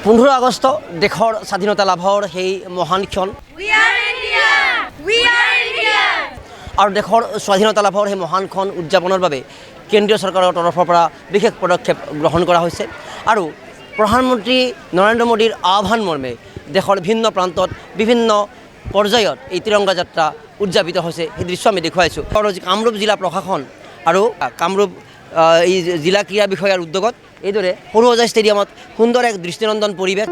15 আগষ্ট দেশৰ স্বাধীনতা লাভৰ সেই মহান ক্ষণ আৰু দেশৰ স্বাধীনতা লাভৰ সেই মহানক্ষণ উদযাপনৰ বাবে কেন্দ্ৰীয় চৰকাৰৰ তৰফৰ পৰা বিশেষ পদক্ষেপ গ্ৰহণ কৰা হৈছে আৰু প্ৰধানমন্ত্ৰী নৰেন্দ্ৰ মোদীৰ আহ্বান মৰ্মে দেশৰ ভিন্ন প্ৰান্তত বিভিন্ন পৰ্যায়ত এই তিৰংগা যাত্ৰা উদযাপিত হৈছে সেই দৃশ্য আমি দেখুৱাইছোঁ। কামৰূপ জিলা প্ৰশাসন আৰু কামৰূপ এই জিলা ক্ৰীড়া বিষয়াৰ উদ্যোগত এইদৰে সৰুসজাই ষ্টেডিয়ামত সুন্দৰ এক দৃষ্টিনন্দন পৰিৱেশ।